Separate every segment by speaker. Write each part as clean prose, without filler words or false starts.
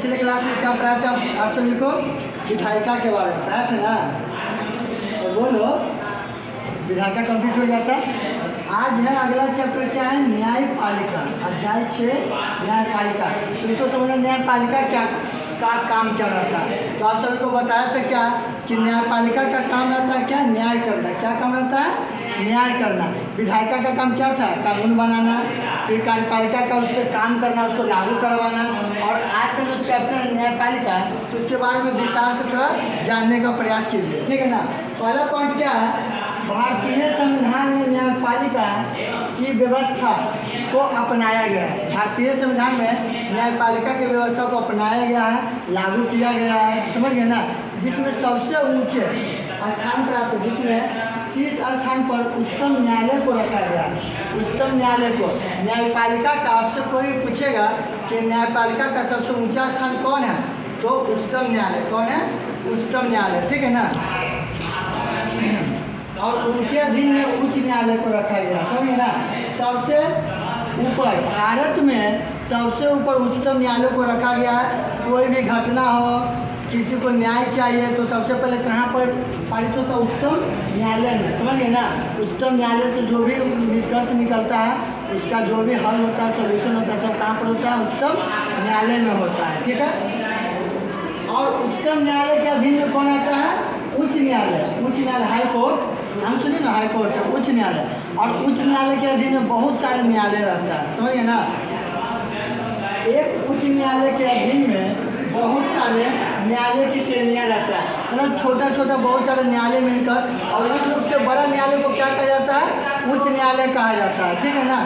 Speaker 1: पिछले क्लास में क्या पढ़ाया था आप सभी को? विधायिका के बारे में पढ़ाया था ना। तो बोलो, विधायिका कंप्लीट हो जाता। आज है अगला चैप्टर क्या है? न्यायपालिका, अध्याय 6 न्यायपालिका। तो इसको समझना न्यायपालिका क्या का काम क्या रहता है। तो आप सभी को बताया था क्या कि न्यायपालिका का काम रहता है क्या? न्याय करना। क्या काम रहता है? न्याय करना। विधायिका का काम क्या था? कानून बनाना। फिर कार्यपालिका का उस पर काम करना, उसको लागू करवाना। और आज का जो चैप्टर है न्यायपालिका, तो उसके बारे में विस्तार से थोड़ा जानने का प्रयास कीजिए, ठीक है ना। पहला पॉइंट क्या है? भारतीय संविधान में न्यायपालिका की व्यवस्था को अपनाया गया है। भारतीय संविधान में न्यायपालिका की व्यवस्था को अपनाया गया है, लागू किया गया है, समझ गए ना। जिसमें सबसे ऊंचे स्थान प्राप्त, जिसमें शीर्ष स्थान पर उच्चतम न्यायालय को रखा गया है। उच्चतम न्यायालय को, न्यायपालिका का आपसे कोई पूछेगा कि न्यायपालिका का सबसे ऊंचा स्थान कौन है, तो उच्चतम न्यायालय। कौन है? उच्चतम न्यायालय, ठीक है ना। और उनके अधीन में उच्च न्यायालय को रखा गया, समझिए ना। सबसे ऊपर, भारत में सबसे ऊपर उच्चतम न्यायालय को रखा गया है। कोई भी घटना हो, किसी को न्याय चाहिए, तो सबसे पहले कहाँ पर पारित होता है? उच्चतम न्यायालय में, समझिए ना। उच्चतम न्यायालय से जो भी निष्कर्ष निकलता है, उसका जो भी हल होता है, सोल्यूशन होता है, सब कहाँ पर होता है? उच्चतम न्यायालय में होता है, ठीक है। और उच्चतम न्यायालय के अधीन में कौन आता है? उच्च न्यायालय। उच्च न्यायालय, हाई कोर्ट, हम सुनिए ना, हाई कोर्ट है उच्च न्यायालय। और उच्च न्यायालय के अधीन में बहुत सारे न्यायालय रहता है, समझिए ना। एक उच्च न्यायालय के अधीन में बहुत सारे न्यायालय की श्रेणियाँ रहता है, मतलब छोटा छोटा बहुत सारे न्यायालय मिलकर, और उन लोग से बड़ा न्यायालय को क्या कहा जाता है? उच्च न्यायालय कहा जाता है, ठीक है ना।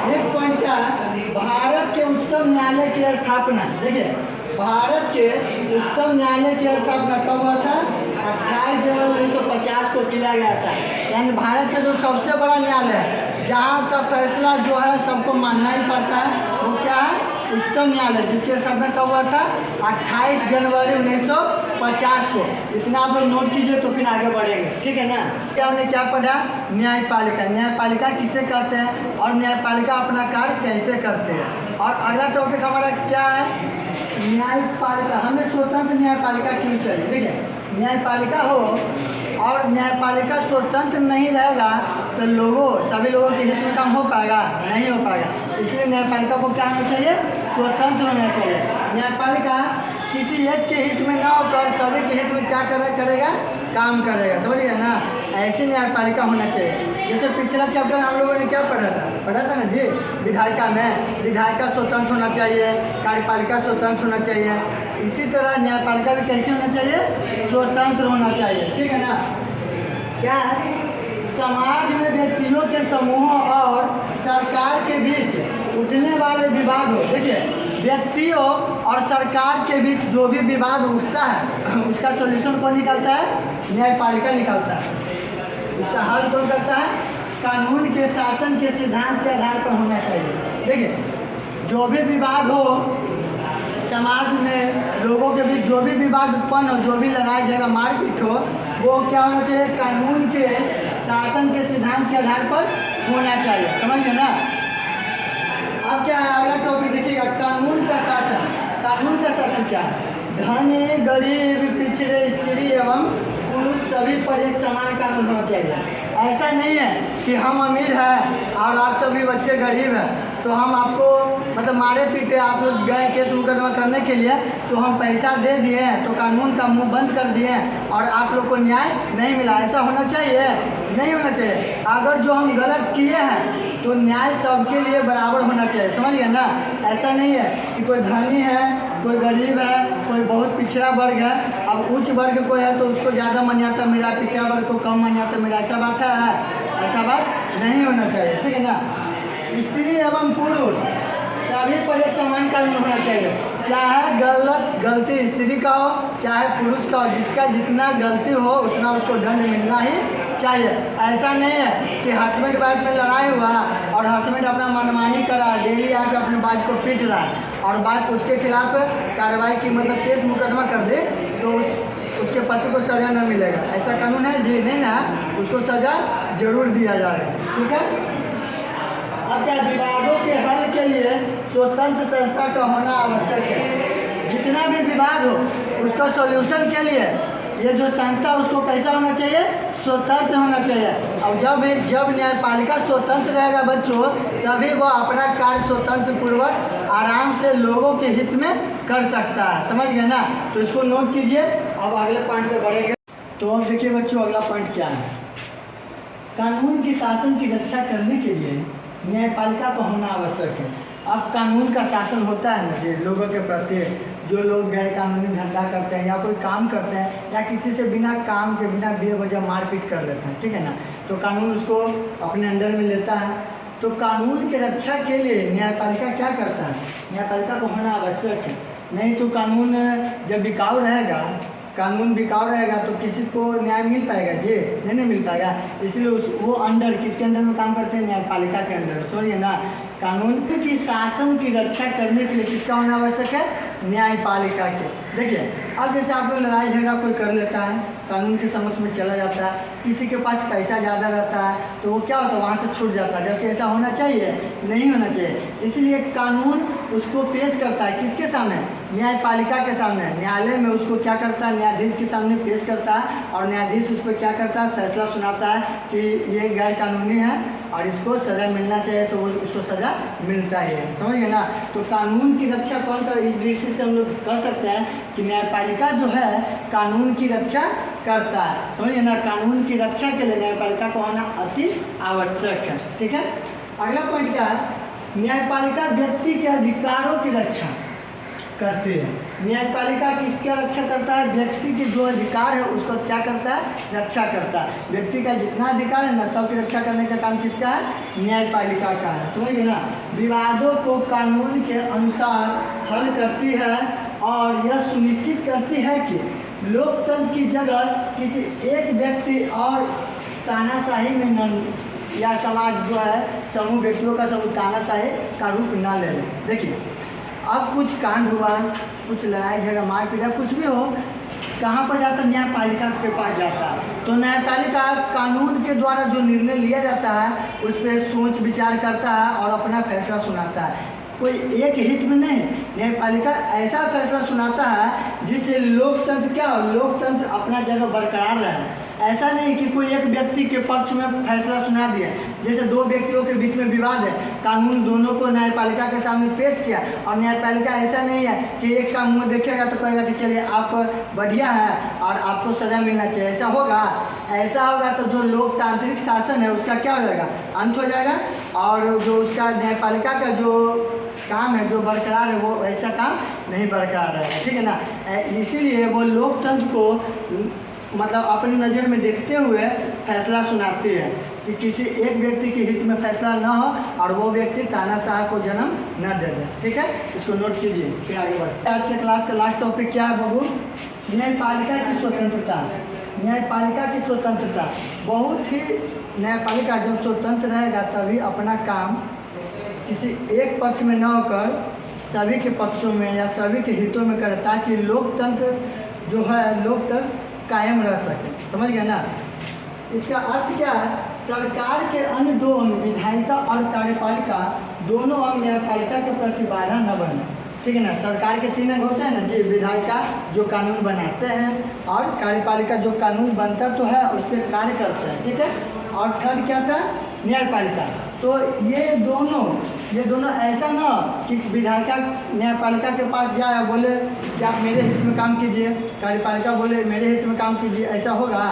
Speaker 1: नेक्स्ट पॉइंट क्या है? भारत के उच्चतम न्यायालय की स्थापना, देखिए भारत के उच्चतम न्यायालय की स्थापना कब हुआ था? 28 जनवरी 1950 को किया गया था। यानी भारत का जो सबसे बड़ा न्यायालय है, जहाँ का फैसला जो है सबको मानना ही पड़ता है, वो क्या है? उच्चतम न्यायालय, जिसकी स्थापना कब हुआ था? 28 जनवरी 1950 को। इतना आप लोग नोट कीजिए तो फिर आगे बढ़ेंगे, ठीक है ना। क्या हमने क्या पढ़ा? न्यायपालिका। न्यायपालिका किसे कहते हैं और न्यायपालिका अपना कार्य कैसे करते हैं। और अगला टॉपिक हमारा क्या है? न्यायपालिका। हमें स्वतंत्र न्यायपालिका क्यों चाहिए? देखिए, न्यायपालिका हो और न्यायपालिका स्वतंत्र नहीं रहेगा तो सभी लोगों के हित में काम हो पाएगा? नहीं हो पाएगा। इसलिए न्यायपालिका को क्या होना चाहिए? स्वतंत्र होना चाहिए। न्यायपालिका किसी एक के हित में ना होकर सभी के हित में क्या करेगा? काम करेगा, समझिए ना। ऐसी न्यायपालिका होना चाहिए। जैसे पिछला चैप्टर हम लोगों ने क्या पढ़ा था ना जी, विधायिका में। विधायिका स्वतंत्र होना चाहिए, कार्यपालिका स्वतंत्र होना चाहिए। इसी तरह न्यायपालिका भी कैसे होना चाहिए? स्वतंत्र होना चाहिए, ठीक है ना। क्या है? समाज में व्यक्तियों के समूहों और सरकार के बीच उठने वाले विवाद हो, देखिए व्यक्तियों और सरकार के बीच जो भी विवाद उठता है, उसका सॉल्यूशन कौन निकालता है? न्यायपालिका निकालता है। उसका हल कौन करता है? कानून के शासन के सिद्धांत के आधार पर होना चाहिए। देखिए, जो भी विवाद हो समाज में, लोगों के बीच जो भी विवाद उत्पन्न हो, जो भी लड़ाई झगड़ा मारपीट हो, वो क्या होना चाहिए? कानून के शासन के सिद्धांत के आधार पर होना चाहिए, समझिए ना। अब क्या है अगला टॉपिक देखिएगा? कानून का शासन। कानून का शासन क्या है? धनी, गरीब, पिछड़े, स्त्री एवं पुरुष सभी पर एक समान कानून होना चाहिए। ऐसा नहीं है कि हम अमीर हैं और आप सभी बच्चे गरीब हैं, तो हम आपको मतलब मारे पीटे, आप लोग गए केस मुकदमा करने के लिए, तो हम पैसा दे दिए हैं तो कानून का मुंह बंद कर दिए हैं और आप लोग को न्याय नहीं मिला। ऐसा होना चाहिए? नहीं होना चाहिए। अगर जो हम गलत किए हैं तो न्याय सबके लिए बराबर होना चाहिए, समझिए ना। ऐसा नहीं है कि कोई धनी है, कोई गरीब है, कोई बहुत पिछड़ा वर्ग है। अब उच्च वर्ग कोई है तो उसको ज़्यादा मान्यता मिला, पिछड़ा वर्ग को कम मान्यता मिला, ऐसा बात है? ऐसा बात नहीं होना चाहिए, ठीक है ना। स्त्री एवं पुरुष सभी पर एक समान कानून होना चाहिए। चाहे गलती स्त्री का हो, चाहे पुरुष का हो, जिसका जितना गलती हो उतना उसको दंड मिलना ही चाहिए। ऐसा नहीं है कि हस्बैंड वाइफ में लड़ाई हुआ और हस्बैंड अपना मनमानी करा, डेली आकर अपने वाइफ को पीट रहा है और वाइफ उसके खिलाफ कार्रवाई की मतलब केस मुकदमा कर दे, तो उसके पति को सज़ा न मिलेगा। ऐसा कानून है जी? नहीं ना, उसको सज़ा जरूर दिया जाएगा, ठीक है। अब क्या? विवादों के हल के लिए स्वतंत्र संस्था का होना आवश्यक है। जितना विवाद हो उसका सॉल्यूशन के लिए ये जो संस्था उसको कैसा होना चाहिए, स्वतंत्र होना चाहिए। अब जब न्यायपालिका स्वतंत्र रहेगा बच्चों, तभी वो अपना कार्य स्वतंत्र पूर्वक आराम से लोगों के हित में कर सकता है। समझ गए ना? तो इसको नोट कीजिए। अब अगले पॉइंट पे बढ़ेंगे। तो अब देखिए बच्चों, अगला पॉइंट क्या है। कानून की शासन की रक्षा करने के लिए न्यायपालिका का होना आवश्यक है। अब कानून का शासन होता है ना जी लोगों के प्रति, जो लोग गैर कानूनी धंधा करते हैं या कोई काम करते हैं या किसी से बिना काम के बिना बेवजह मारपीट कर लेते हैं, ठीक है ना, तो कानून उसको अपने अंडर में लेता है। तो कानून की रक्षा के लिए न्यायपालिका क्या करता है, न्यायपालिका को होना आवश्यक है। नहीं तो कानून जब बिकाऊ रहेगा, कानून बिकाऊ रहेगा तो किसी को न्याय मिल पाएगा जी? नहीं मिल पाएगा। इसलिए वो अंडर किसके अंडर में काम करते हैं, न्यायपालिका के अंडर। समझिए ना, कानून की शासन की रक्षा करने के लिए किसका होना आवश्यक है, न्यायपालिका के। देखिए अब जैसे आप लोग लड़ाई झगड़ा कोई कर लेता है, कानून के समक्ष में चला जाता है, किसी के पास पैसा ज़्यादा रहता है तो वो क्या होता है, वहाँ से छूट जाता है, जबकि ऐसा होना चाहिए, नहीं होना चाहिए। इसलिए कानून उसको पेश करता है किसके सामने, न्यायपालिका के सामने। न्यायालय में उसको क्या करता है, न्यायाधीश के सामने पेश करता है और न्यायाधीश उस पर क्या करता है, फैसला सुनाता है कि ये गैर कानूनी है और इसको सज़ा मिलना चाहिए, तो वो उसको सज़ा मिलता ही है। समझिए ना? तो कानून की रक्षा कौन कर, इस दृष्टि से हम लोग कह सकते हैं कि न्यायपालिका जो है कानून की रक्षा करता है। समझिए ना, कानून की रक्षा के लिए न्यायपालिका को होना अति आवश्यक है। ठीक है, अगला पॉइंट क्या है, न्यायपालिका व्यक्ति के अधिकारों की रक्षा करती है। न्यायपालिका किसका रक्षा करता है, व्यक्ति के जो अधिकार है उसको क्या करता है, रक्षा करता है। व्यक्ति का जितना अधिकार है ना, सबकी रक्षा करने का काम किसका है, न्यायपालिका का है। समझिए ना, विवादों को कानून के अनुसार हल करती है और यह सुनिश्चित करती है कि लोकतंत्र की जगह किसी एक व्यक्ति और तानाशाही में न, या समाज जो है समूह व्यक्तियों का समूह तानाशाही का रूप न ले ले। देखिए अब कुछ कांड हुआ, कुछ लड़ाई झगड़ा मारपीट कुछ भी हो, कहाँ पर जाता है, न्यायपालिका के पास जाता है। तो न्यायपालिका कानून के द्वारा जो निर्णय लिया जाता है उस पर सोच विचार करता है और अपना फैसला सुनाता है। कोई एक हित में नहीं, न्यायपालिका ऐसा फैसला सुनाता है जिससे लोकतंत्र क्या हो, लोकतंत्र अपना जगह बरकरार रहे। ऐसा नहीं कि कोई एक व्यक्ति के पक्ष में फैसला सुना दिया, जैसे दो व्यक्तियों के बीच में विवाद है, कानून दोनों को न्यायपालिका के सामने पेश किया और न्यायपालिका ऐसा नहीं है कि एक का मुंह देखेगा तो कहेगा कि चलिए आप बढ़िया है और आपको सज़ा मिलना चाहिए। ऐसा होगा? ऐसा होगा तो जो लोकतांत्रिक शासन है उसका क्या हो जाएगा, अंत हो जाएगा, और जो उसका न्यायपालिका का जो काम है जो बरकरार है वो ऐसा काम नहीं बरकरार रहेगा। ठीक है ना, इसीलिए वो लोकतंत्र को मतलब अपनी नज़र में देखते हुए फैसला सुनाती है कि किसी एक व्यक्ति के हित में फैसला न हो और वो व्यक्ति तानाशाह को जन्म न दे दे। ठीक है, इसको नोट कीजिए, फिर आगे बढ़ते हैं। आज के क्लास का लास्ट टॉपिक क्या है बाबू, न्यायपालिका की स्वतंत्रता। न्यायपालिका की स्वतंत्रता बहुत ही, न्यायपालिका जब स्वतंत्र रहेगा तभी अपना काम किसी एक पक्ष में न होकर सभी के पक्षों में या सभी के हितों में करे, ताकि लोकतंत्र जो है लोकतंत्र कायम रह सके। समझ गए ना? इसका अर्थ क्या है, सरकार के अन्य दो अंग विधायिका और कार्यपालिका दोनों अंग न्यायपालिका के प्रति बाधा न बने। ठीक है ना, सरकार के तीन अंग होते हैं ना जी, विधायिका जो कानून बनाते हैं और कार्यपालिका जो कानून बनता तो है उस पर कार्य करते हैं। ठीक है, और थर्ड क्या था, न्यायपालिका। तो ये दोनों ऐसा ना कि विधायिका न्यायपालिका के पास जाए बोले कि आप मेरे हित में काम कीजिए, कार्यपालिका बोले मेरे हित में काम कीजिए, ऐसा होगा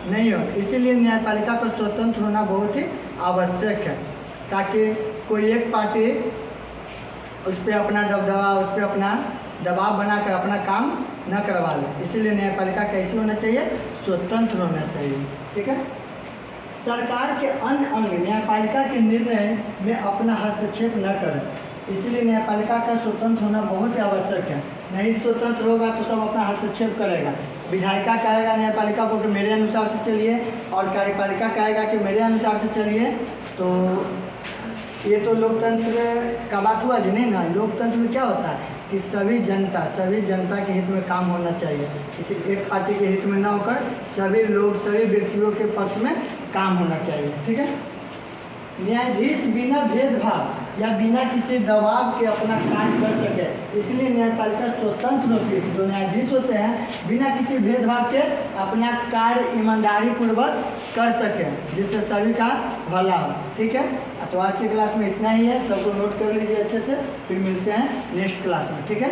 Speaker 1: नहीं हो। इसीलिए न्यायपालिका का स्वतंत्र होना बहुत ही आवश्यक है, ताकि कोई एक पार्टी उस पर अपना दबदबा, उस पर अपना दबाव बनाकर अपना काम न करवा ले। इसीलिए न्यायपालिका कैसी होना चाहिए, स्वतंत्र होना चाहिए। ठीक है, सरकार के अन्य अंग न्यायपालिका के निर्णय में अपना हस्तक्षेप न करें, इसलिए न्यायपालिका का स्वतंत्र होना बहुत ही आवश्यक है। नहीं स्वतंत्र होगा तो सब अपना हस्तक्षेप करेगा। विधायिका कहेगा न्यायपालिका को कि मेरे अनुसार से चलिए और कार्यपालिका कहेगा कि मेरे अनुसार से चलिए, तो ये तो लोकतंत्र का बात हुआ जी नहीं ना। लोकतंत्र में क्या होता है कि सभी जनता के हित में काम होना चाहिए, किसी एक पार्टी के हित में ना होकर सभी लोग सभी व्यक्तियों के पक्ष में काम होना चाहिए। ठीक है, न्यायाधीश बिना भेदभाव या बिना किसी दबाव के अपना कार्य कर सके। इसलिए न्यायपालिका स्वतंत्र होती है। जो न्यायाधीश होते हैं बिना किसी भेदभाव के अपना कार्य ईमानदारी पूर्वक कर सकें, जिससे सभी का भला हो। ठीक है, तो आज की क्लास में इतना ही है। सबको नोट कर लीजिए अच्छे से, फिर मिलते हैं नेक्स्ट क्लास में। ठीक है।